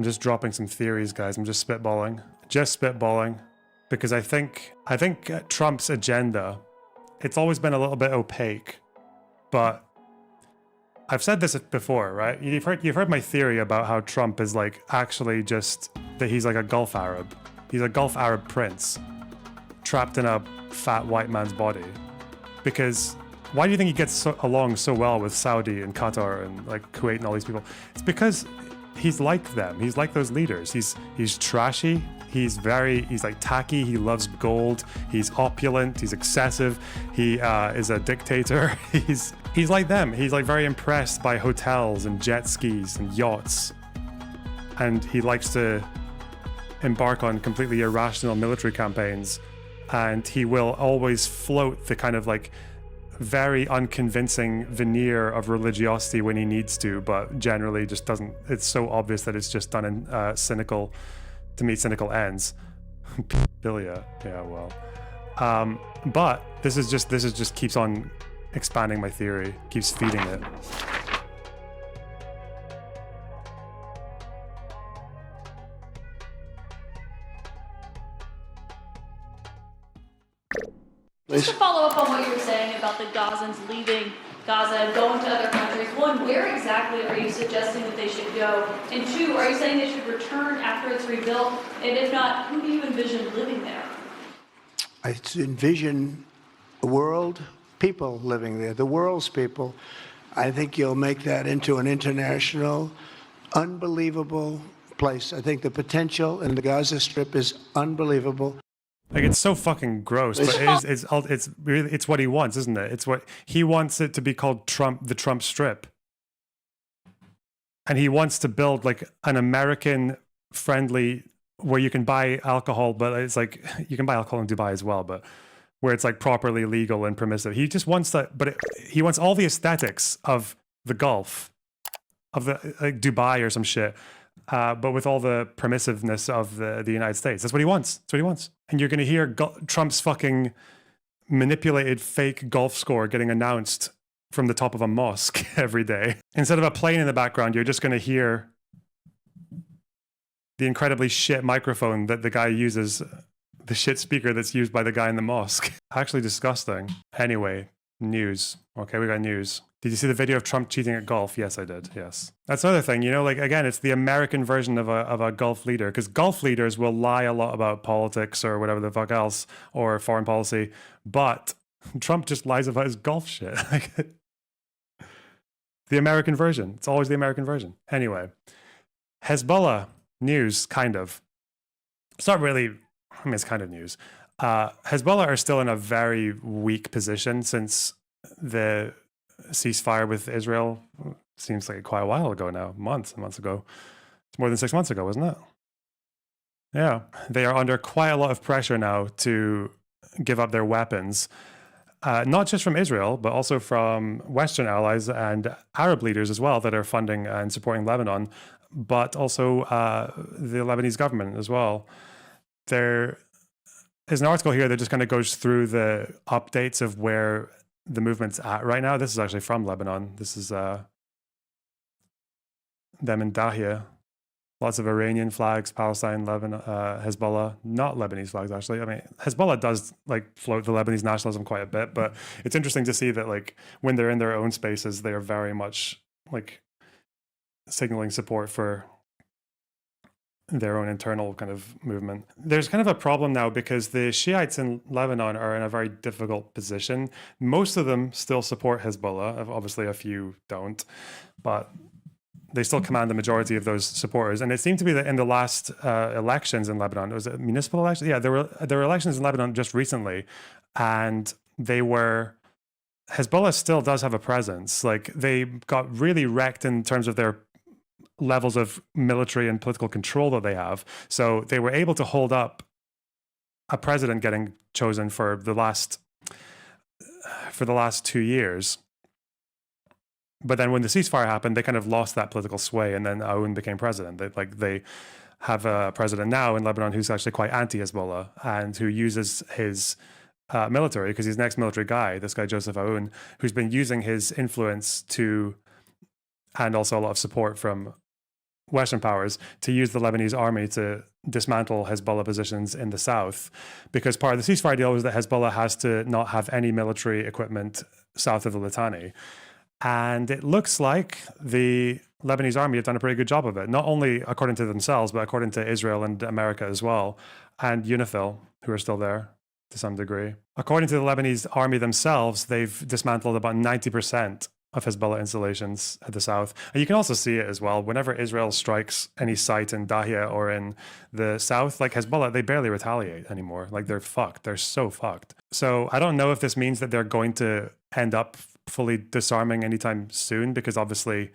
I'm just dropping some theories, guys. I'm just spitballing. Just spitballing. Because I think Trump's agenda, it's always been a little bit opaque. But I've said this before, right? You've heard my theory about how Trump is like actually just that he's like a Gulf Arab. He's a Gulf Arab prince trapped in a fat white man's body. Because why do you think he gets along so well with Saudi and Qatar and like Kuwait and all these people? It's because he's like them. He's like those leaders. He's trashy. He's like tacky. He loves gold. He's opulent. He's excessive. He is a dictator. He's like them. He's like very impressed by hotels and jet skis and yachts. And he likes to embark on completely irrational military campaigns. And he will always float the kind of like very unconvincing veneer of religiosity when he needs to, but generally just doesn't. It's so obvious that it's just done in to meet cynical ends. Bilia, yeah, well. But this is just keeps on expanding my theory, keeps feeding it. Just to follow up on what you were saying about the Gazans leaving Gaza and going to other countries, one, where exactly are you suggesting that they should go? And two, are you saying they should return after it's rebuilt? And if not, who do you envision living there? I envision a world, people living there, the world's people. I think you'll make that into an international, unbelievable place. I think the potential in the Gaza Strip is unbelievable. Like, it's so fucking gross, but it's really, it's what he wants, isn't it? It's what he wants it to be called, the Trump Strip. And he wants to build like an American friendly, where you can buy alcohol, but it's like, you can buy alcohol in Dubai as well, but where it's like properly legal and permissive. He just wants that, but he wants all the aesthetics of the Gulf, of the like Dubai or some shit. But with all the permissiveness of the United States. That's what he wants. That's what he wants. And you're going to hear Trump's fucking manipulated fake golf score getting announced from the top of a mosque every day. Instead of a plane in the background, you're just going to hear the incredibly shit microphone that the guy uses, the shit speaker that's used by the guy in the mosque. Actually disgusting. Anyway, news. Okay, we got news. Did you see the video of Trump cheating at golf? Yes, I did. Yes. That's another thing, you know, like, again, it's the American version of a golf leader, because golf leaders will lie a lot about politics or whatever the fuck else, or foreign policy, but Trump just lies about his golf shit. The American version. It's always the American version. Anyway, Hezbollah news, kind of. It's not really, I mean, it's kind of news. Hezbollah are still in a very weak position since the ceasefire with Israel seems like quite a while ago now, months ago. It's more than 6 months ago, wasn't it? Yeah, they are under quite a lot of pressure now to give up their weapons, not just from Israel, but also from Western allies and Arab leaders as well that are funding and supporting Lebanon, but also the Lebanese government as well. There is an article here that just kind of goes through the updates of where the movement's at right now. This is actually from Lebanon. This is them in Dahia. Lots of Iranian flags, Palestine, Lebanon, Hezbollah, not Lebanese flags actually. I mean, Hezbollah does like float the Lebanese nationalism quite a bit, but it's interesting to see that like when they're in their own spaces, they are very much like signaling support for their own internal kind of movement. There's kind of a problem now because the Shiites in Lebanon are in a very difficult position. Most of them still support Hezbollah. Obviously, a few don't, but they still command the majority of those supporters. And it seemed to be that in the last elections in Lebanon, was it municipal elections? Yeah, there were elections in Lebanon just recently, and Hezbollah still does have a presence. Like, they got really wrecked in terms of their levels of military and political control that they have. So they were able to hold up a president getting chosen for the last 2 years. But then when the ceasefire happened, they kind of lost that political sway, and then Aoun became president. They have a president now in Lebanon who's actually quite anti-Hezbollah and who uses his military, because he's an ex-military guy, this guy Joseph Aoun, who's been using his influence to, and also a lot of support from Western powers to use the Lebanese army to dismantle Hezbollah positions in the south, because part of the ceasefire deal was that Hezbollah has to not have any military equipment south of the Litani. And it looks like the Lebanese army have done a pretty good job of it, not only according to themselves, but according to Israel and America as well, and UNIFIL, who are still there to some degree. According to the Lebanese army themselves, they've dismantled about 90% of Hezbollah installations at the south. And you can also see it as well. Whenever Israel strikes any site in Dahia or in the south, like Hezbollah, they barely retaliate anymore. Like they're fucked. They're so fucked. So I don't know if this means that they're going to end up fully disarming anytime soon, because obviously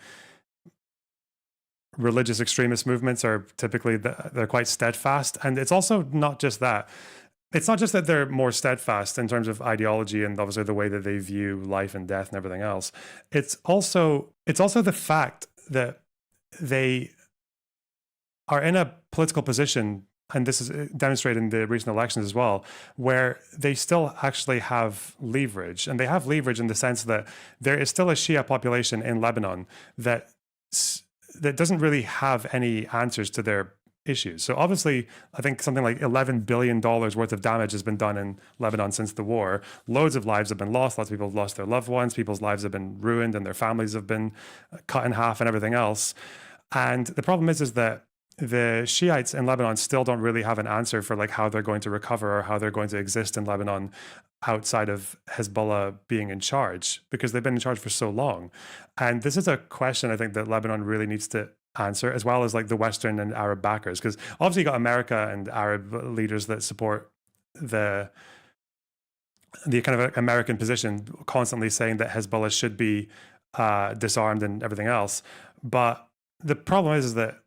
religious extremist movements are typically, they're quite steadfast. And it's also not just that. It's not just that they're more steadfast in terms of ideology and obviously the way that they view life and death and everything else. It's also the fact that they are in a political position, and this is demonstrated in the recent elections as well, where they still actually have leverage. And they have leverage in the sense that there is still a Shia population in Lebanon that doesn't really have any answers to their issues. So obviously, I think something like $11 billion worth of damage has been done in Lebanon since the war. Loads of lives have been lost. Lots of people have lost their loved ones. People's lives have been ruined and their families have been cut in half and everything else. And the problem is that the Shiites in Lebanon still don't really have an answer for like how they're going to recover or how they're going to exist in Lebanon outside of Hezbollah being in charge, because they've been in charge for so long. And this is a question I think that Lebanon really needs to answer, as well as like the Western and Arab backers, because obviously you got America and Arab leaders that support the kind of American position, constantly saying that Hezbollah should be disarmed and everything else. But the problem is that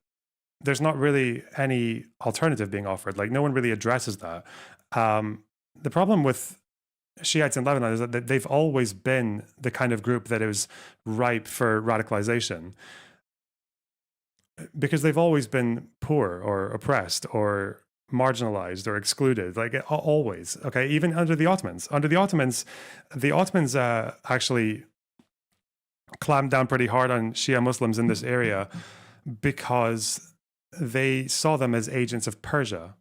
there's not really any alternative being offered. Like no one really addresses that. The problem with Shiites in Lebanon is that they've always been the kind of group that is ripe for radicalization, because they've always been poor or oppressed or marginalized or excluded, like always. Okay, even under the Ottomans. Under the Ottomans actually clamped down pretty hard on Shia Muslims in this area because they saw them as agents of Persia,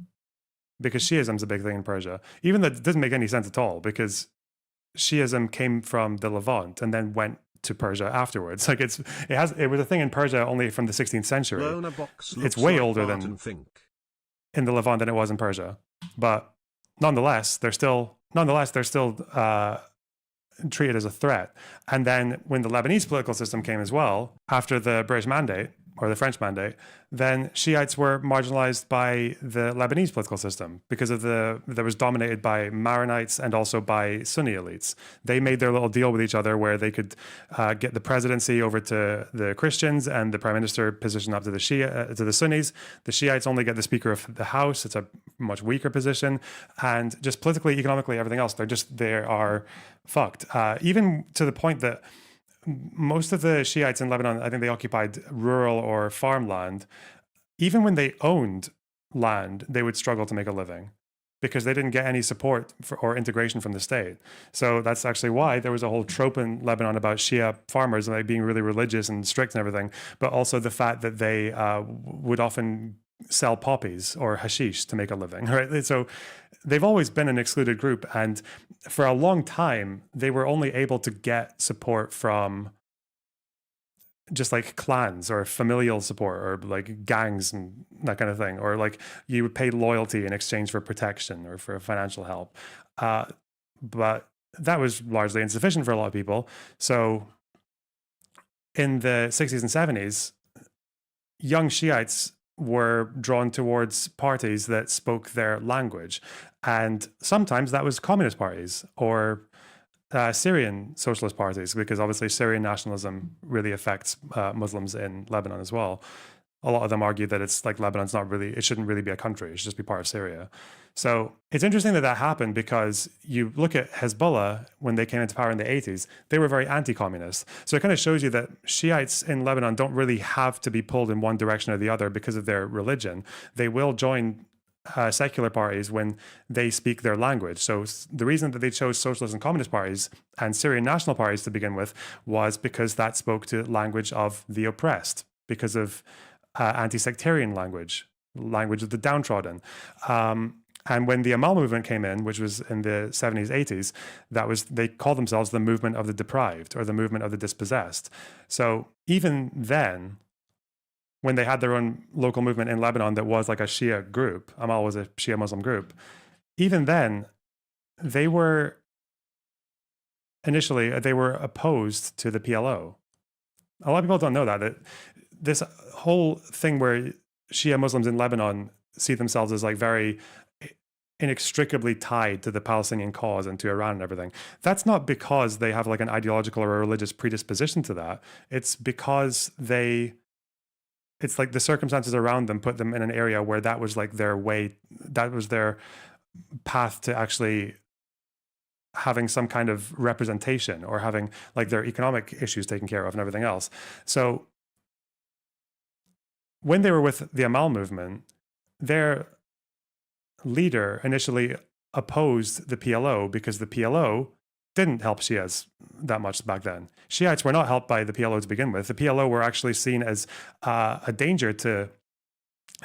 because Shiism is a big thing in Persia. Even though it doesn't make any sense at all, because Shiism came from the Levant and then went to Persia afterwards. Like it was a thing in Persia only from the 16th century. It's way older than in the Levant than it was in Persia. But nonetheless, they're still treated as a threat. And then when the Lebanese political system came as well, after the British Mandate, or the French Mandate, then Shiites were marginalized by the Lebanese political system because of that was dominated by Maronites and also by Sunni elites. They made their little deal with each other where they could get the presidency over to the Christians and the prime minister position up to the Sunnis. The Shiites only get the Speaker of the House. It's a much weaker position, and just politically, economically, everything else, they are fucked. Even to the point that most of the Shiites in Lebanon, I think they occupied rural or farmland. Even when they owned land, they would struggle to make a living because they didn't get any support or integration from the state. So that's actually why there was a whole trope in Lebanon about Shia farmers like being really religious and strict and everything, but also the fact that they would often sell poppies or hashish to make a living, right? So they've always been an excluded group, and for a long time they were only able to get support from just like clans or familial support or like gangs and that kind of thing, or like you would pay loyalty in exchange for protection or for financial help, but that was largely insufficient for a lot of people. So in the 60s and 70s, young Shiites were drawn towards parties that spoke their language. And sometimes that was communist parties or Syrian socialist parties, because obviously Syrian nationalism really affects Muslims in Lebanon as well. A lot of them argue that it's like Lebanon's it shouldn't really be a country, it should just be part of Syria. So it's interesting that happened, because you look at Hezbollah, when they came into power in the 80s, they were very anti-communist. So it kind of shows you that Shiites in Lebanon don't really have to be pulled in one direction or the other because of their religion. They will join secular parties when they speak their language. So the reason that they chose socialist and communist parties and Syrian national parties to begin with was because that spoke to language of the oppressed, because of anti-sectarian language of the downtrodden. And when the Amal movement came in, which was in the 70s, 80s, they called themselves the movement of the deprived or the movement of the dispossessed. So even then, when they had their own local movement in Lebanon that was like a Shia group, Amal was a Shia Muslim group, even then, they were opposed to the PLO. A lot of people don't know that this whole thing where Shia Muslims in Lebanon see themselves as like very inextricably tied to the Palestinian cause and to Iran and everything. That's not because they have like an ideological or a religious predisposition to that. It's because it's like the circumstances around them put them in an area where that was like their way, that was their path to actually having some kind of representation or having like their economic issues taken care of and everything else. So when they were with the Amal movement, their leader initially opposed the PLO because the PLO didn't help Shias that much back then. Shiites were not helped by the PLO to begin with. The PLO were actually seen as a danger to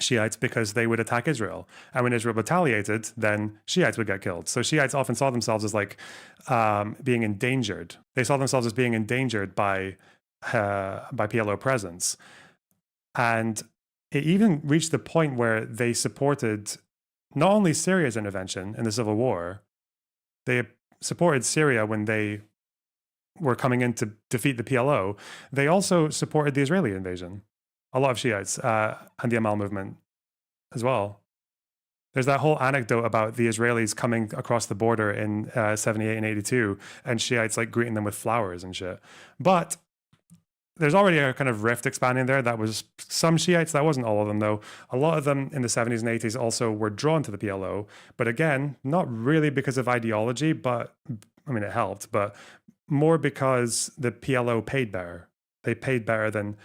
Shiites because they would attack Israel. And when Israel retaliated, then Shiites would get killed. So Shiites often saw themselves as like being endangered. They saw themselves as being endangered by PLO presence. And it even reached the point where they supported not only Syria's intervention in the civil war, they supported Syria when they were coming in to defeat the PLO. They also supported the Israeli invasion. A lot of Shiites and the Amal movement as well. There's that whole anecdote about the Israelis coming across the border in 78 and 82 and Shiites like greeting them with flowers and shit. But there's already a kind of rift expanding there. That was some Shiites. That wasn't all of them, though. A lot of them in the 70s and 80s also were drawn to the PLO. But again, not really because of ideology, but I mean, it helped, but more because the PLO paid better. They paid better than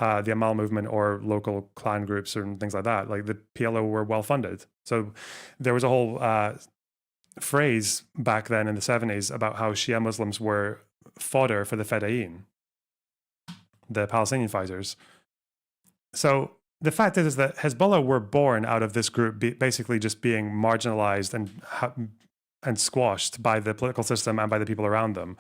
the Amal movement or local clan groups and things like that. Like the PLO were well funded. So there was a whole phrase back then in the 70s about how Shia Muslims were fodder for the Fedayeen, the Palestinian fighters. So the fact is that Hezbollah were born out of this group basically just being marginalized and squashed by the political system and by the people around them.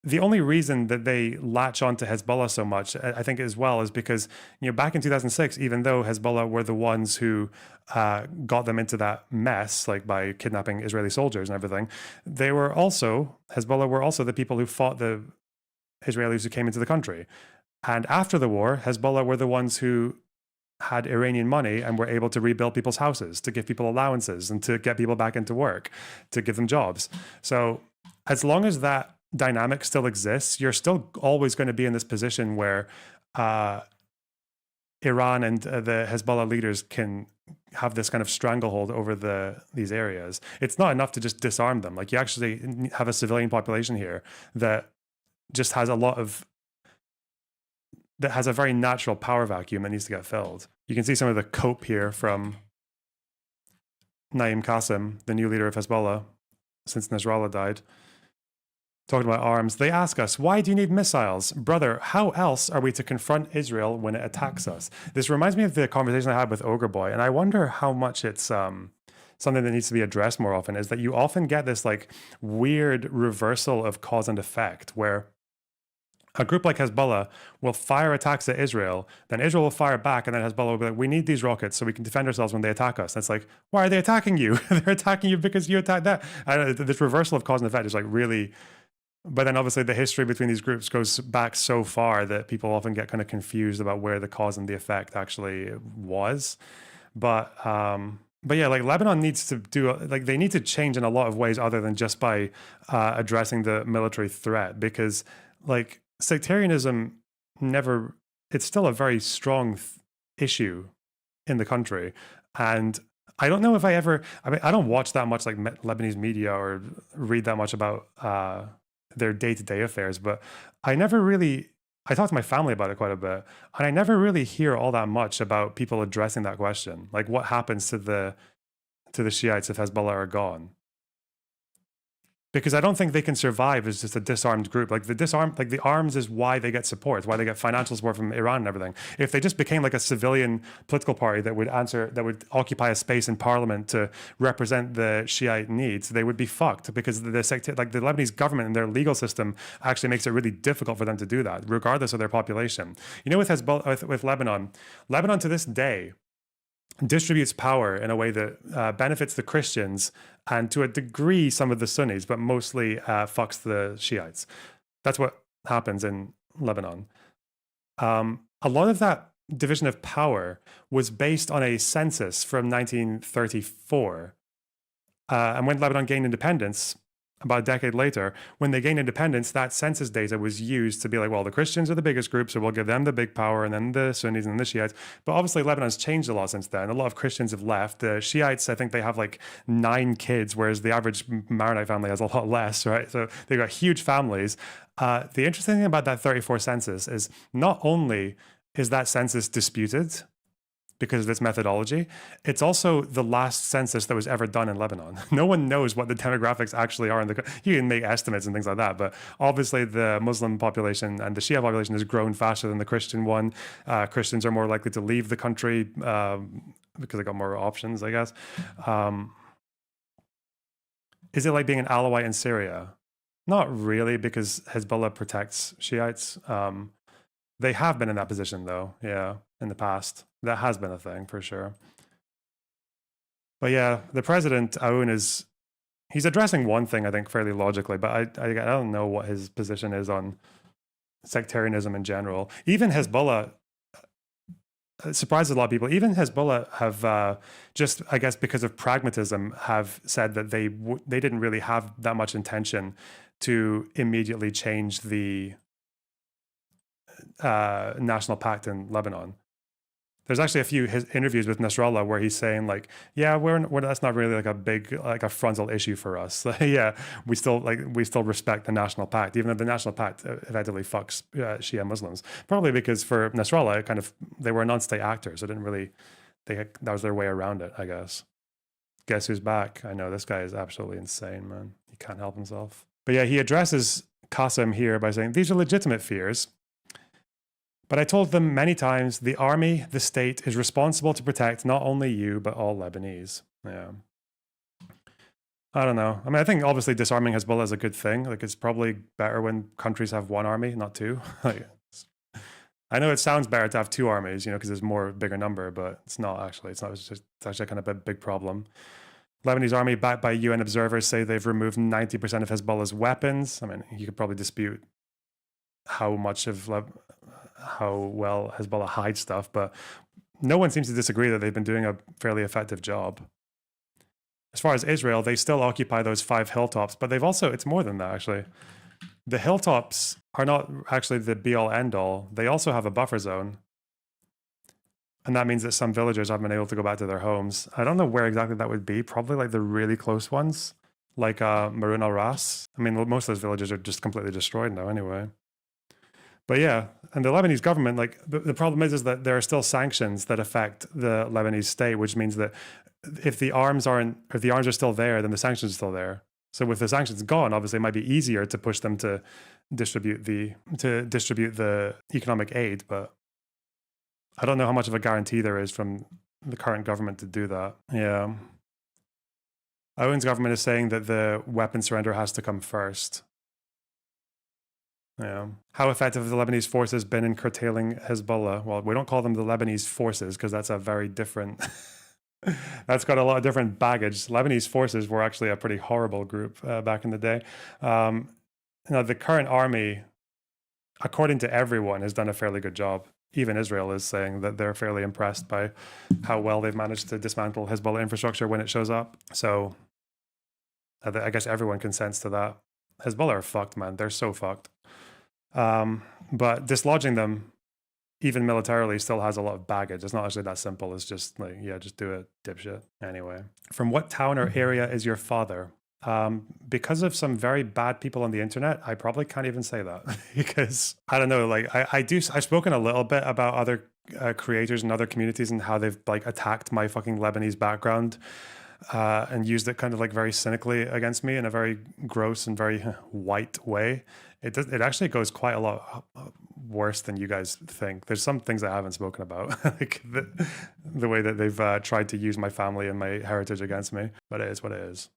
The only reason that they latch on to Hezbollah so much, I think as well, is because, back in 2006, even though Hezbollah were the ones who got them into that mess, like by kidnapping Israeli soldiers and everything, Hezbollah were also the people who fought the Israelis who came into the country. And after the war, Hezbollah were the ones who had Iranian money and were able to rebuild people's houses, to give people allowances and to get people back into work, to give them jobs. So as long as that dynamic still exists, you're still always going to be in this position where Iran and the Hezbollah leaders can have this kind of stranglehold over these areas. It's not enough to just disarm them. Like, you actually have a civilian population here that just has that has a very natural power vacuum that needs to get filled. You can see some of the cope here from Naim Qassem, the new leader of Hezbollah, since Nasrallah died. Talking about arms, they ask us, why do you need missiles? Brother, how else are we to confront Israel when it attacks us? This reminds me of the conversation I had with Ogre Boy, and I wonder how much it's something that needs to be addressed more often, is that you often get this like weird reversal of cause and effect, where a group like Hezbollah will fire attacks at Israel, then Israel will fire back, and then Hezbollah will be like, we need these rockets so we can defend ourselves when they attack us. And it's like, why are they attacking you? They're attacking you because you attacked that. This reversal of cause and effect is like really... But then obviously the history between these groups goes back so far that people often get kind of confused about where the cause and the effect actually was. But yeah, like Lebanon needs to they need to change in a lot of ways other than just by addressing the military threat, because like sectarianism it's still a very strong issue in the country. And I don't know if I don't watch that much like Lebanese media or read that much about their day-to-day affairs, but I talk to my family about it quite a bit, and I never really hear all that much about people addressing that question. Like, what happens to the Shiites if Hezbollah are gone? because I don't think they can survive as just a disarmed group. Like the arms is why they get support, it's why they get financial support from Iran and everything. If they just became like a civilian political party that would occupy a space in parliament to represent the Shiite needs, they would be fucked, because the Lebanese government and their legal system actually makes it really difficult for them to do that, regardless of their population. You know, with Hezbollah, with Lebanon to this day distributes power in a way that benefits the Christians and to a degree some of the Sunnis, but mostly fucks the Shiites. That's what happens in Lebanon. A lot of that division of power was based on a census from 1934. And when Lebanon gained independence, about a decade later, when they gained independence, that census data was used to be like, well, the Christians are the biggest group, so we'll give them the big power, and then the Sunnis and the Shiites. But obviously, Lebanon's changed a lot since then. A lot of Christians have left. The Shiites, I think they have like 9 kids, whereas the average Maronite family has a lot less, right? So they've got huge families. The interesting thing about that 34 census is not only is that census disputed because of its methodology, it's also the last census that was ever done in Lebanon. No one knows what the demographics actually are. You can make estimates and things like that, but obviously the Muslim population and the Shia population has grown faster than the Christian one. Christians are more likely to leave the country because they got more options, I guess. Is it like being an Alawite in Syria? Not really, because Hezbollah protects Shiites. They have been in that position though, yeah, in the past. That has been a thing for sure. But yeah, the president, Aoun, he's addressing one thing, I think, fairly logically, but I don't know what his position is on sectarianism in general. Even Hezbollah, surprises a lot of people, even Hezbollah have just, I guess because of pragmatism, have said that they didn't really have that much intention to immediately change the national pact in Lebanon. There's actually a few interviews with Nasrallah where he's saying like, yeah, that's not really like a big, like a frontal issue for us. Yeah, we still respect the national pact, even though the national pact effectively fucks Shia Muslims. Probably because for Nasrallah, they were a non-state actor, so that was their way around it, I guess. Guess who's back? I know, this guy is absolutely insane, man. He can't help himself. But yeah, he addresses Qasem here by saying, these are legitimate fears. But I told them many times, the army, the state, is responsible to protect not only you, but all Lebanese. Yeah. I don't know. I mean, I think obviously disarming Hezbollah is a good thing. Like, it's probably better when countries have one army, not two. I know it sounds better to have 2 armies, because there's more bigger number, but it's not actually. It's actually kind of a big problem. Lebanese army, backed by UN observers, say they've removed 90% of Hezbollah's weapons. I mean, you could probably dispute how well Hezbollah hides stuff, but no one seems to disagree that they've been doing a fairly effective job. As far as Israel, they still occupy those 5 hilltops, but it's more than that, actually. The hilltops are not actually the be-all, end-all. They also have a buffer zone. And that means that some villagers haven't been able to go back to their homes. I don't know where exactly that would be. Probably like the really close ones, like Marun al-Ras. I mean, most of those villages are just completely destroyed now anyway. But yeah, and the Lebanese government, like the problem is that there are still sanctions that affect the Lebanese state, which means that if the arms are still there, then the sanctions are still there. So with the sanctions gone, obviously it might be easier to push them to distribute the economic aid, but I don't know how much of a guarantee there is from the current government to do that. Yeah. Owen's government is saying that the weapon surrender has to come first. Yeah. How effective have the Lebanese forces been in curtailing Hezbollah? Well, we don't call them the Lebanese forces because that's a very different... that's got a lot of different baggage. Lebanese forces were actually a pretty horrible group back in the day. The current army, according to everyone, has done a fairly good job. Even Israel is saying that they're fairly impressed by how well they've managed to dismantle Hezbollah infrastructure when it shows up. So I guess everyone consents to that. Hezbollah are fucked, man. They're so fucked. But dislodging them, even militarily, still has a lot of baggage. It's not actually that simple. It's just like, yeah, just do it, dipshit. Anyway, from what town or area is your father? Because of some very bad people on the internet, I probably can't even say that because I don't know. Like I've spoken a little bit about other creators and other communities and how they've like attacked my fucking Lebanese background and used it kind of like very cynically against me in a very gross and very white way. It actually goes quite a lot worse than you guys think. There's some things I haven't spoken about, like the way that they've tried to use my family and my heritage against me, but it is what it is.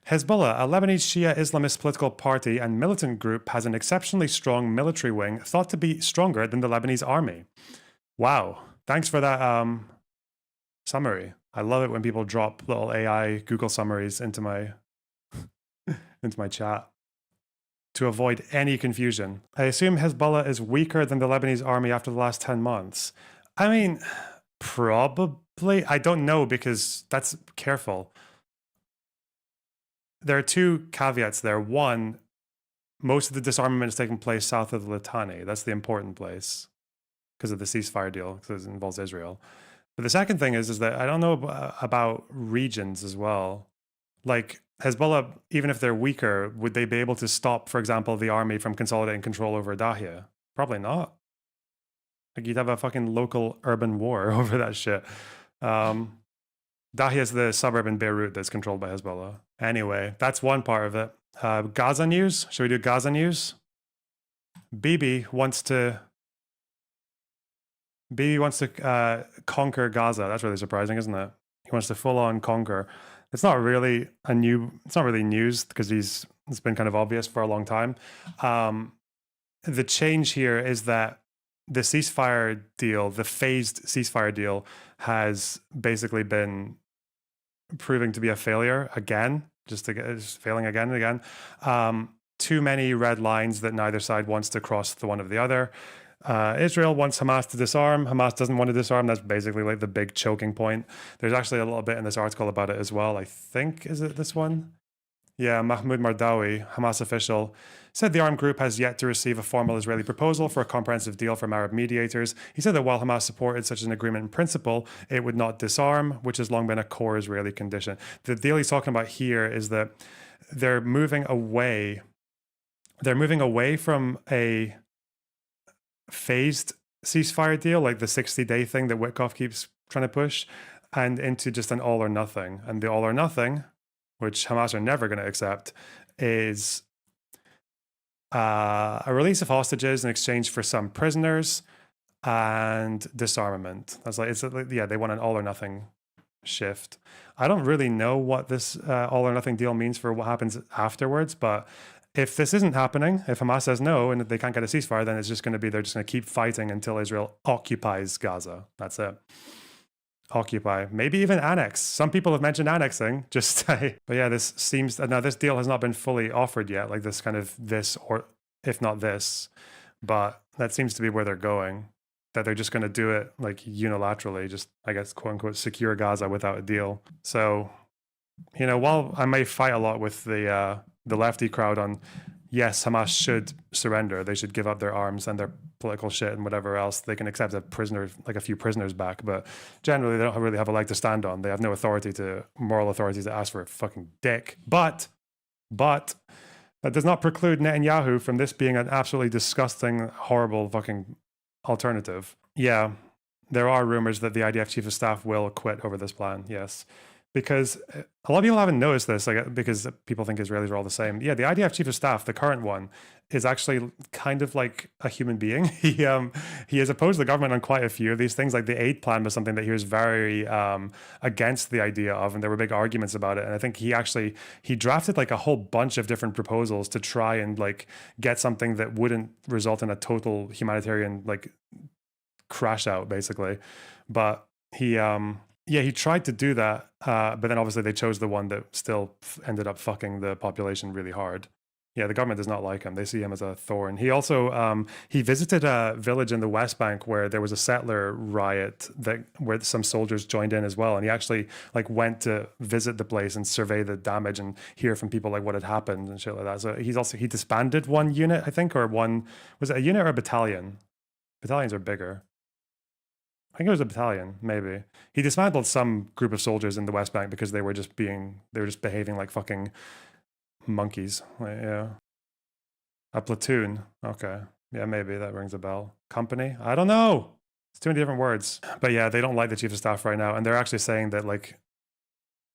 Hezbollah, a Lebanese Shia Islamist political party and militant group, has an exceptionally strong military wing thought to be stronger than the Lebanese army. Wow. Thanks for that summary. I love it when people drop little AI Google summaries into my into my chat to avoid any confusion. I assume Hezbollah is weaker than the Lebanese army after the last 10 months. I mean, probably. I don't know because that's careful. There are two caveats there. One, most of the disarmament is taking place south of the Litani. That's the important place because of the ceasefire deal, because it involves Israel. But the second thing is that I don't know about regions as well. Like Hezbollah, even if they're weaker, would they be able to stop, for example, the army from consolidating control over Dahia? Probably not. Like you'd have a fucking local urban war over that shit. Dahia is the suburb in Beirut that's controlled by Hezbollah. Anyway, that's one part of it. Gaza news. Should we do Gaza news? Bibi wants to conquer Gaza. That's really surprising, isn't it? He wants to full on conquer. It's not really news because it's been kind of obvious for a long time. The change here is that the ceasefire deal, the phased ceasefire deal, has basically been proving to be a failure again, just failing again and again. Too many red lines that neither side wants to cross the one of the other. Israel wants Hamas to disarm. Hamas doesn't want to disarm. That's basically like the big choking point. There's actually a little bit in this article about it as well. I think, is it this one? Yeah, Mahmoud Mardawi, Hamas official, said the armed group has yet to receive a formal Israeli proposal for a comprehensive deal from Arab mediators. He said that while Hamas supported such an agreement in principle, it would not disarm, which has long been a core Israeli condition. The deal he's talking about here is that they're moving away from a phased ceasefire deal, like the 60-day thing that Witkoff keeps trying to push, and into just an all or nothing. And the all or nothing, which Hamas are never going to accept, is a release of hostages in exchange for some prisoners and disarmament. They want an all or nothing shift. I don't really know what this all or nothing deal means for what happens afterwards, but if this isn't happening, if Hamas says no and they can't get a ceasefire, then it's just going to be they're just going to keep fighting until Israel occupies Gaza. That's it. Occupy, maybe even annex. Some people have mentioned annexing, but yeah, this deal has not been fully offered yet, like this kind of this, or if not this, but that seems to be where they're going, that they're just going to do it like unilaterally, just, I guess, quote unquote, secure Gaza without a deal. So, while I may fight a lot with the lefty crowd on, yes, Hamas should surrender, they should give up their arms and their political shit and whatever else, they can accept a few prisoners back, but generally they don't really have a leg to stand on. They have no moral authority to ask for a fucking dick. But that does not preclude Netanyahu from this being an absolutely disgusting, horrible fucking alternative. Yeah, there are rumors that the IDF chief of staff will quit over this plan, yes. Because a lot of people haven't noticed this, because people think Israelis are all the same. Yeah, the IDF chief of staff, the current one, is actually kind of like a human being. He has opposed the government on quite a few of these things. Like the aid plan was something that he was very against the idea of, and there were big arguments about it. And I think he drafted like a whole bunch of different proposals to try and like get something that wouldn't result in a total humanitarian like crash out, basically. But he tried to do that, but then obviously they chose the one that still ended up fucking the population really hard. Yeah, the government does not like him. They see him as a thorn. He also he visited a village in the West Bank where there was a settler riot where some soldiers joined in as well, and he actually like went to visit the place and survey the damage and hear from people like what had happened and shit like that. So he disbanded one unit, I think, was it a unit or a battalion? Battalions are bigger. I think it was a battalion, maybe. He dismantled some group of soldiers in the West Bank because they were just behaving like fucking monkeys. Yeah. A platoon. Okay. Yeah, maybe that rings a bell. Company? I don't know. It's too many different words. But yeah, they don't like the chief of staff right now. And they're actually saying that like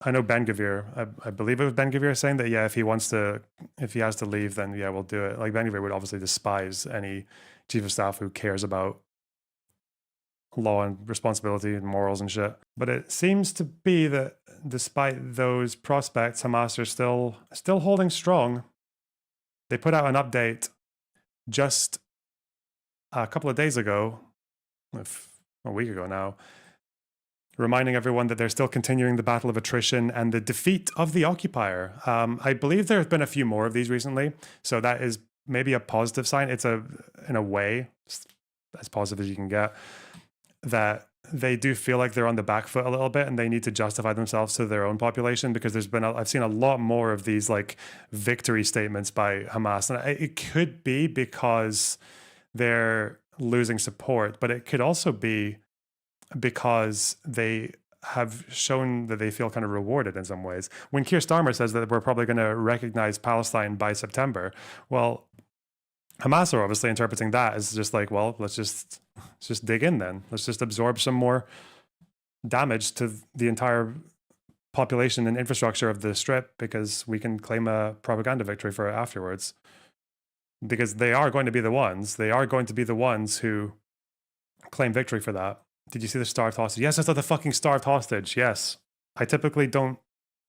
I know Ben-Gvir, I believe it was Ben-Gvir saying that, yeah, if he has to leave, then yeah, we'll do it. Like Ben-Gvir would obviously despise any chief of staff who cares about law and responsibility and morals and shit. But it seems to be that despite those prospects, Hamas are still holding strong. They put out an update just a couple of days ago, a week ago now, reminding everyone that they're still continuing the battle of attrition and the defeat of the occupier. I believe there have been a few more of these recently, so that is maybe a positive sign. It's in a way, as positive as you can get, that they do feel like they're on the back foot a little bit and they need to justify themselves to their own population, because I've seen a lot more of these like victory statements by Hamas. And it could be because they're losing support, but it could also be because they have shown that they feel kind of rewarded in some ways. When Keir Starmer says that we're probably going to recognize Palestine by September, well, Hamas are obviously interpreting that as just like, well, let's just dig in then. Let's just absorb some more damage to the entire population and infrastructure of the Strip, because we can claim a propaganda victory for it afterwards. Because they are going to be the ones who claim victory for that. Did you see the starved hostage? Yes, I saw the fucking starved hostage. Yes. I typically don't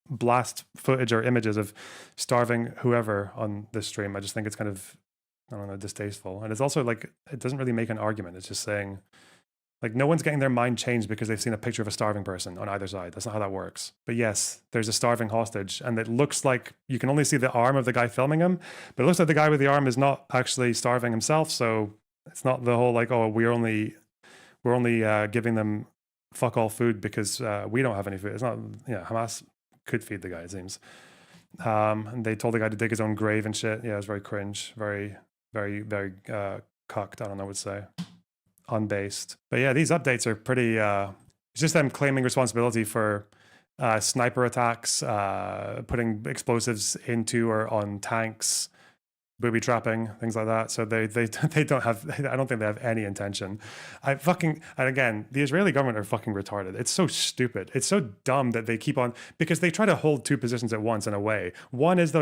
blast footage or images of starving whoever on this stream. I just think it's kind of, I don't know, distasteful. And it's also like, it doesn't really make an argument. It's just saying, like, no one's getting their mind changed because they've seen a picture of a starving person on either side. That's not how that works. But yes, there's a starving hostage, and it looks like you can only see the arm of the guy filming him, but it looks like the guy with the arm is not actually starving himself. So it's not the whole like, oh, we're only giving them fuck all food because we don't have any food. It's not, Hamas could feed the guy, it seems. And they told the guy to dig his own grave and shit. Yeah, it was very cringe, very, very, very cucked, I don't know what to say. Unbased. But yeah, these updates are pretty, it's just them claiming responsibility for sniper attacks, putting explosives into or on tanks, booby trapping, things like that. So they don't have, I don't think they have any intention. And again, the Israeli government are fucking retarded. It's so stupid. It's so dumb that they keep on, because they try to hold two positions at once in a way. One is the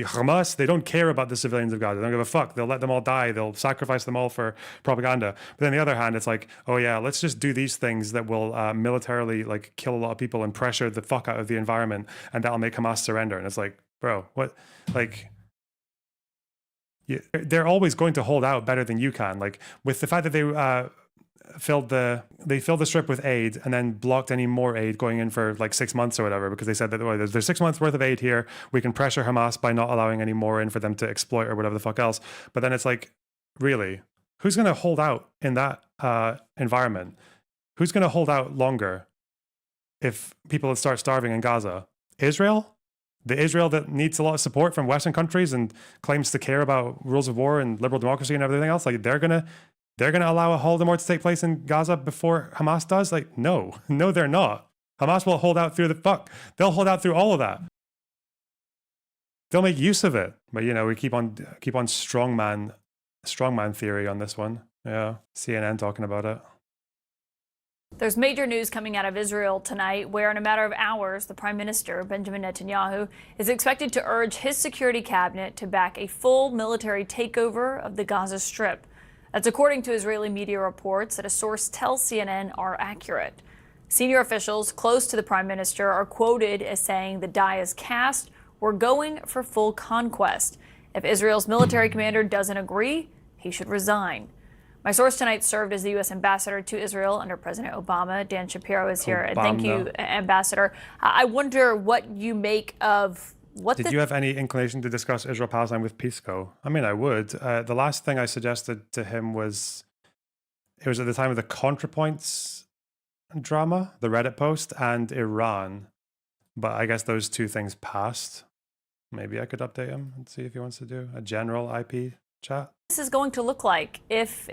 Hamas, they don't care about the civilians of Gaza. They don't give a fuck. They'll let them all die. They'll sacrifice them all for propaganda. But then the other hand, it's like, oh yeah, let's just do these things that will militarily like kill a lot of people and pressure the fuck out of the environment, and that'll make Hamas surrender. And it's like, bro, what, like, they're always going to hold out better than you can. Like with the fact that they filled the Strip with aid and then blocked any more aid going in for like 6 months or whatever, because they said that there's 6 months worth of aid here. We can pressure Hamas by not allowing any more in for them to exploit or whatever the fuck else. But then it's like, really, who's going to hold out in that environment? Who's going to hold out longer if people start starving in Gaza? Israel? The Israel that needs a lot of support from Western countries and claims to care about rules of war and liberal democracy and everything else, like they're gonna allow a Holodomor to take place in Gaza before Hamas does? Like, no, they're not. Hamas will hold out through they'll hold out through all of that. They'll make use of it. But we keep on strongman theory on this one. Yeah, CNN talking about it. There's major news coming out of Israel tonight, where in a matter of hours, the Prime Minister, Benjamin Netanyahu, is expected to urge his security cabinet to back a full military takeover of the Gaza Strip. That's according to Israeli media reports that a source tells CNN are accurate. Senior officials close to the Prime Minister are quoted as saying the die is cast, we're going for full conquest. If Israel's military commander doesn't agree, he should resign. My source tonight served as the U.S. ambassador to Israel under President Obama. Dan Shapiro is here. And thank you, Ambassador. I wonder what you make of what Did you have any inclination to discuss Israel-Palestine with Pisco? I mean, I would. The last thing I suggested to him was, it was at the time of the ContraPoints drama, the Reddit post, and Iran. But I guess those two things passed. Maybe I could update him and see if he wants to do a general IP chat. This is going to look like if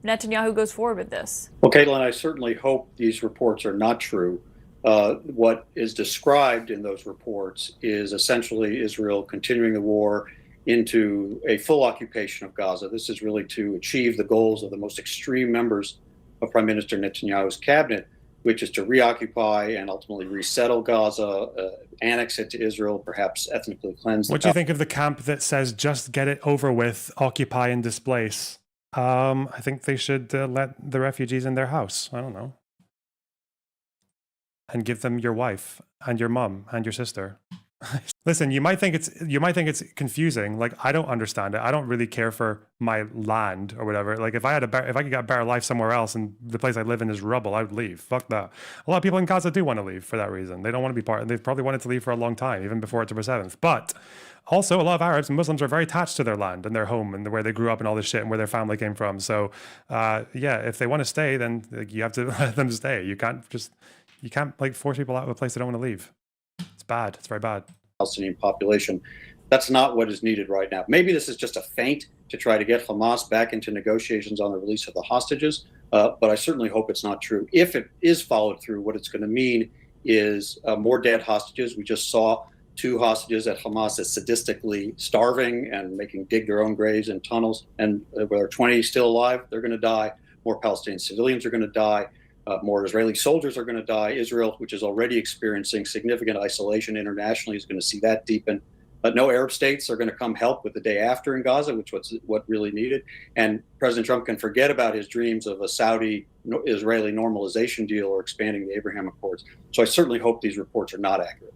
Netanyahu goes forward with this? Well, Caitlin, I certainly hope these reports are not true. What is described in those reports is essentially Israel continuing the war into a full occupation of Gaza. This is really to achieve the goals of the most extreme members of Prime Minister Netanyahu's cabinet, which is to reoccupy and ultimately resettle Gaza, annex it to Israel, perhaps ethnically cleanse. What do you think of the camp that says just get it over with, occupy and displace? I think they should let the refugees in their house. I don't know. And give them your wife and your mom and your sister. Listen, you might think it's confusing. Like, I don't understand it. I don't really care for my land or whatever. Like, if I could get a better life somewhere else and the place I live in is rubble, I would leave. Fuck that. A lot of people in Gaza do want to leave for that reason. They don't want to be part. They've probably wanted to leave for a long time, even before October 7th. But also, a lot of Arabs and Muslims are very attached to their land and their home and where they grew up and all this shit and where their family came from. So, yeah, if they want to stay, then you have to let them stay. You can't like force people out of a place they don't want to leave. It's bad. It's very bad. Palestinian population. That's not what is needed right now. Maybe this is just a feint to try to get Hamas back into negotiations on the release of the hostages, but I certainly hope it's not true. If it is followed through, what it's going to mean is more dead hostages. We just saw 2 hostages that Hamas is sadistically starving and making dig their own graves in tunnels, and where 20 still alive, they're going to die. More Palestinian civilians are going to die. More Israeli soldiers are going to die. Israel, which is already experiencing significant isolation internationally, is going to see that deepen. No Arab states are going to come help with the day after in Gaza, which was what really needed. And President Trump can forget about his dreams of a Saudi-Israeli normalization deal or expanding the Abraham Accords. So I certainly hope these reports are not accurate.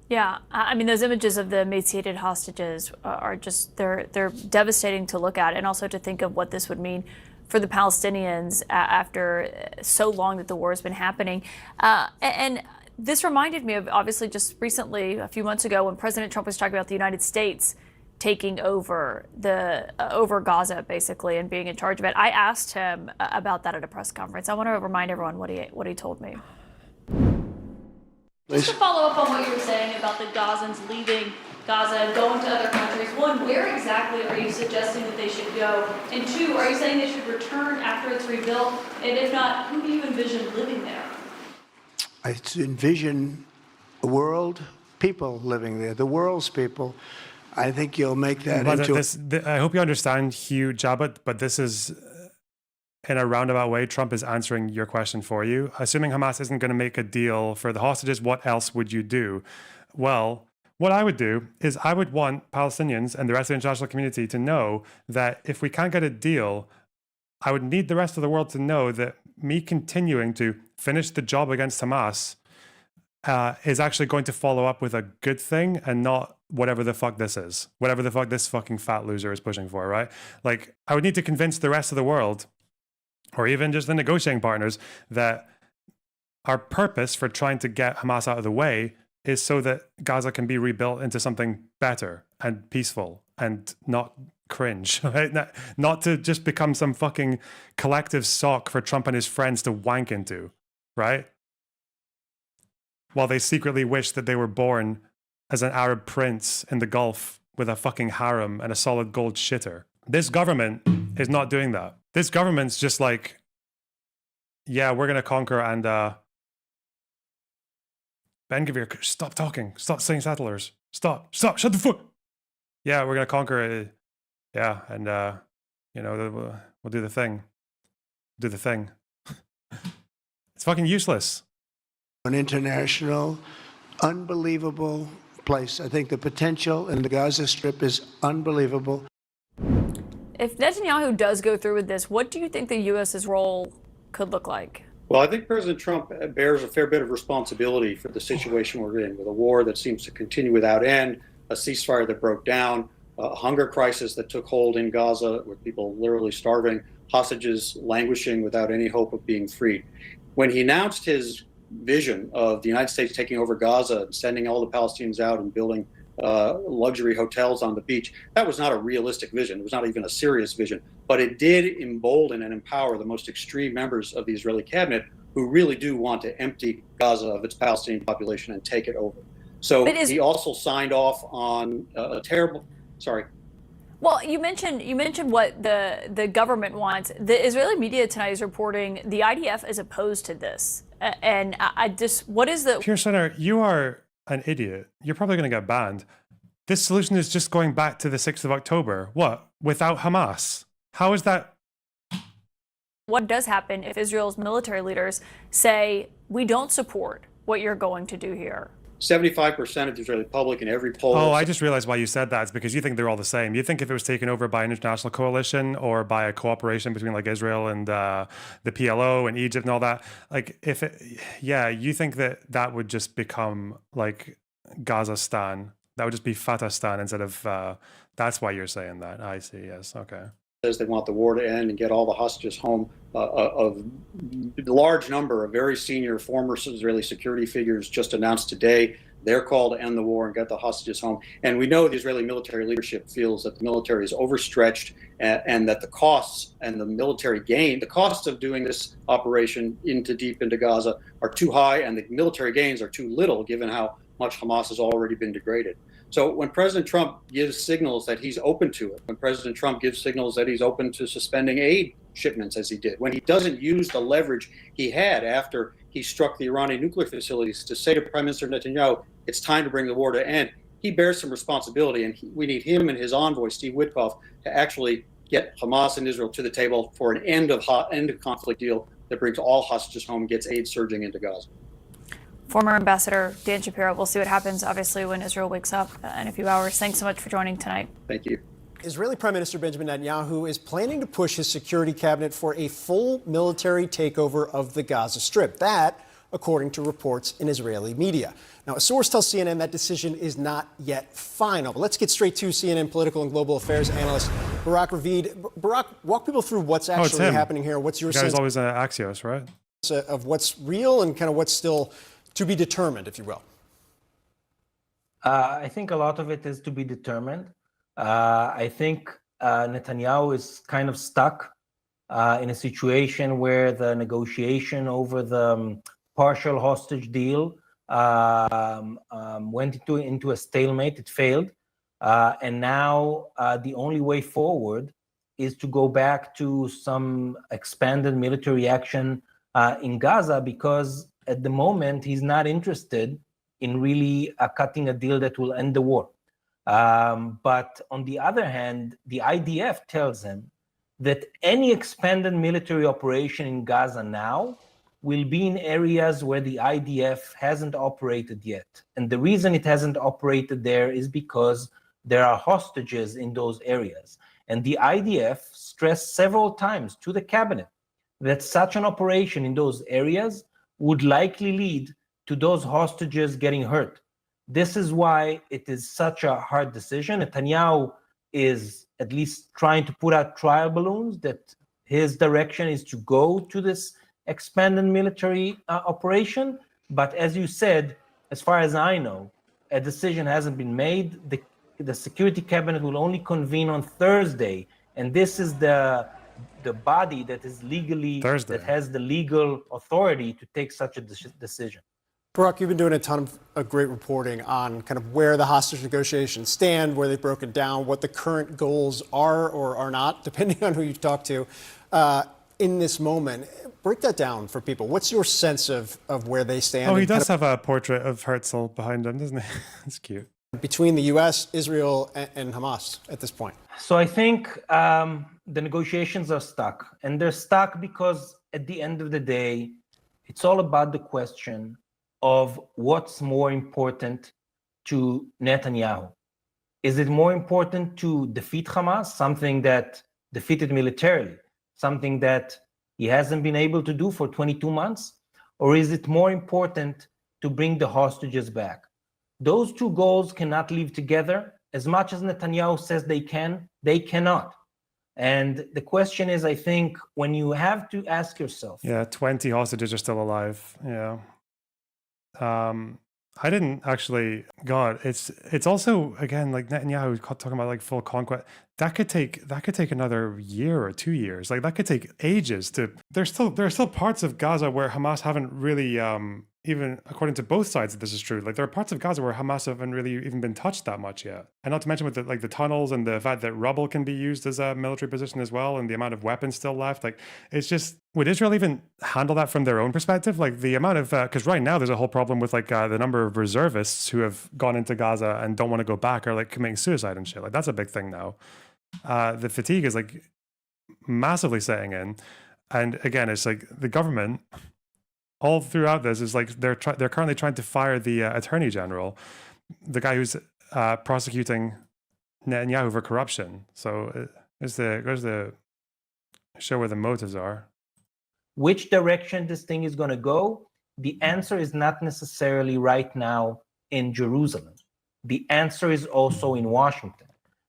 Yeah, I mean, those images of the emaciated hostages are just, they're devastating to look at, and also to think of what this would mean for the Palestinians after so long that the war has been happening. And this reminded me of, obviously, just recently, a few months ago, when President Trump was talking about the United States taking over over Gaza, basically, and being in charge of it. I asked him about that at a press conference. I want to remind everyone what he told me. Just to follow up on what you were saying about the Gazans leaving Gaza and going to other countries. 1, where exactly are you suggesting that they should go? And 2, are you saying they should return after it's rebuilt? And if not, who do you envision living there? I envision a world, people living there, the world's people. I think you'll make that into... I hope you understand, Hugh Jabbat, but this is, in a roundabout way, Trump is answering your question for you. Assuming Hamas isn't going to make a deal for the hostages, what else would you do? Well, what I would do is I would want Palestinians and the rest of the international community to know that if we can't get a deal, I would need the rest of the world to know that me continuing to finish the job against Hamas is actually going to follow up with a good thing and not whatever the fuck this is, whatever the fuck this fucking fat loser is pushing for, right? Like, I would need to convince the rest of the world, or even just the negotiating partners, that our purpose for trying to get Hamas out of the way is so that Gaza can be rebuilt into something better and peaceful and not cringe, right? Not to just become some fucking collective sock for Trump and his friends to wank into, right? While they secretly wish that they were born as an Arab prince in the Gulf with a fucking harem and a solid gold shitter. This government is not doing that. This government's just like, yeah, we're going to conquer and, Ben-Gvir, stop talking. Stop saying settlers. Stop. Shut the fuck. Yeah, we're going to conquer it. Yeah, and, we'll do the thing. Do the thing. It's fucking useless. An international, unbelievable place. I think the potential in the Gaza Strip is unbelievable. If Netanyahu does go through with this, what do you think the U.S.'s role could look like? Well, I think President Trump bears a fair bit of responsibility for the situation we're in, with a war that seems to continue without end, a ceasefire that broke down, a hunger crisis that took hold in Gaza, with people literally starving, hostages languishing without any hope of being freed. When he announced his vision of the United States taking over Gaza and sending all the Palestinians out and building luxury hotels on the beach, that was not a realistic vision. It was not even a serious vision, but it did embolden and empower the most extreme members of the Israeli cabinet who really do want to empty Gaza of its Palestinian population and take it over. So he also signed off on a terrible, sorry. Well, you mentioned what the government wants. The Israeli media tonight is reporting the IDF is opposed to this. And I just, what is the... Pierce Center, you are an idiot. You're probably going to get banned. This solution is just going back to the 6th of October. What? Without Hamas? How is that? what does happen if Israel's military leaders say, we don't support what you're going to do here? 75% of the Israeli public in every poll. Oh, I just realized why you said that. It's because you think they're all the same. You think if it was taken over by an international coalition or by a cooperation between like Israel and the PLO and Egypt and all that, like if it, yeah, you think that that would just become like Gaza-stan. That would just be Fatah-stan instead of, that's why you're saying that. I see, yes, okay. Says they want the war to end and get all the hostages home. A large number of very senior former Israeli security figures just announced today their call to end the war and get the hostages home. And we know the Israeli military leadership feels that the military is overstretched and that the costs and the military gain, the costs of doing this operation deep into Gaza are too high and the military gains are too little given how much Hamas has already been degraded. So when President Trump gives signals that he's open to it, when President Trump gives signals that he's open to suspending aid shipments as he did, when he doesn't use the leverage he had after he struck the Iranian nuclear facilities to say to Prime Minister Netanyahu, it's time to bring the war to an end, he bears some responsibility, and we need him and his envoy, Steve Witkoff, to actually get Hamas and Israel to the table for an end of conflict deal that brings all hostages home and gets aid surging into Gaza. Former Ambassador Dan Shapiro, we'll see what happens, obviously, when Israel wakes up in a few hours. Thanks so much for joining tonight. Thank you. Israeli Prime Minister Benjamin Netanyahu is planning to push his security cabinet for a full military takeover of the Gaza Strip. That, according to reports in Israeli media. Now, a source tells CNN that decision is not yet final. But let's get straight to CNN political and global affairs analyst Barak Ravid. Barak, walk people through what's actually happening here. What's your sense? Guy's always Axios, right? Of what's real and kind of what's still to be determined, if you will? I think a lot of it is to be determined. I think Netanyahu is kind of stuck in a situation where the negotiation over the partial hostage deal went into a stalemate. It failed. And now the only way forward is to go back to some expanded military action in Gaza, because at the moment, he's not interested in really cutting a deal that will end the war. But on the other hand, the IDF tells him that any expanded military operation in Gaza now will be in areas where the IDF hasn't operated yet. And the reason it hasn't operated there is because there are hostages in those areas. And the IDF stressed several times to the cabinet that such an operation in those areas would likely lead to those hostages getting hurt. This is why it is such a hard decision. Netanyahu is at least trying to put out trial balloons that his direction is to go to this expanded military operation. But as you said, as far as I know, a decision hasn't been made. The Security Cabinet will only convene on Thursday, and this is the body that is legally, that has the legal authority to take such a decision. Barak, you've been doing a ton of great reporting on kind of where the hostage negotiations stand, where they've broken down, what the current goals are or are not, depending on who you talk to in this moment. Break that down for people. What's your sense of where they stand? Oh, he does have a portrait of Herzl behind him, doesn't he? It's cute. Between the U.S., Israel, and Hamas at this point? So I think the negotiations are stuck. And they're stuck because at the end of the day, it's all about the question of what's more important to Netanyahu. Is it more important to defeat Hamas, something that defeated militarily, something that he hasn't been able to do for 22 months? Or is it more important to bring the hostages back? Those two goals cannot live together. As much as Netanyahu says they can, they cannot. And the question is, I think, when you have to ask yourself. Yeah, 20 hostages are still alive. Yeah. I didn't actually, God, it's also, again, like Netanyahu talking about like full conquest. That could take another year or 2 years. Like that could take ages to, there are still parts of Gaza where Hamas haven't really, even according to both sides, this is true. Like there are parts of Gaza where Hamas haven't really even been touched that much yet. And not to mention with the tunnels and the fact that rubble can be used as a military position as well, and the amount of weapons still left. Like it's just, would Israel even handle that from their own perspective? Like the amount of, because right now there's a whole problem with like the number of reservists who have gone into Gaza and don't want to go back or like committing suicide and shit. Like that's a big thing now. The fatigue is like massively setting in. And again, it's like the government, all throughout this, is like they're currently trying to fire the attorney general, the guy who's prosecuting Netanyahu for corruption. So goes the show where the motives are. Which direction this thing is going to go? The answer is not necessarily right now in Jerusalem. The answer is also in Washington.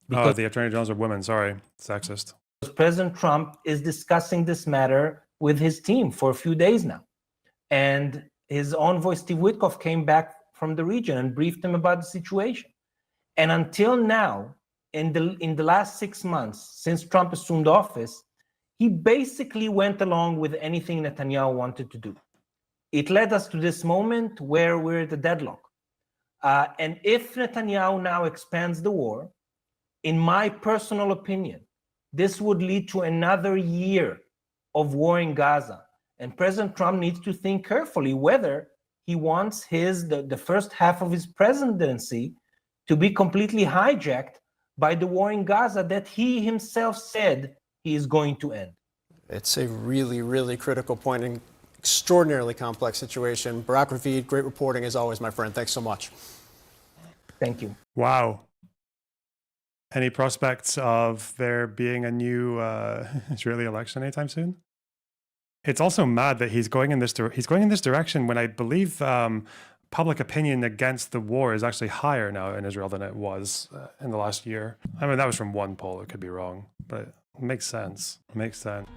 Because the attorney generals are women. Sorry, sexist. President Trump is discussing this matter with his team for a few days now. And his envoy, Steve Witkoff, came back from the region and briefed him about the situation. And until now, in the last 6 months, since Trump assumed office, he basically went along with anything Netanyahu wanted to do. It led us to this moment where we're at a deadlock. And if Netanyahu now expands the war, in my personal opinion, this would lead to another year of war in Gaza. And President Trump needs to think carefully whether he wants the first half of his presidency to be completely hijacked by the war in Gaza that he himself said he is going to end. It's a really, really critical point and extraordinarily complex situation. Barak Ravid, great reporting as always, my friend. Thanks so much. Thank you. Wow. Any prospects of there being a new Israeli election anytime soon? It's also mad that he's going in this direction when I believe public opinion against the war is actually higher now in Israel than it was in the last year. I mean, that was from one poll. It could be wrong, but it makes sense. It makes sense.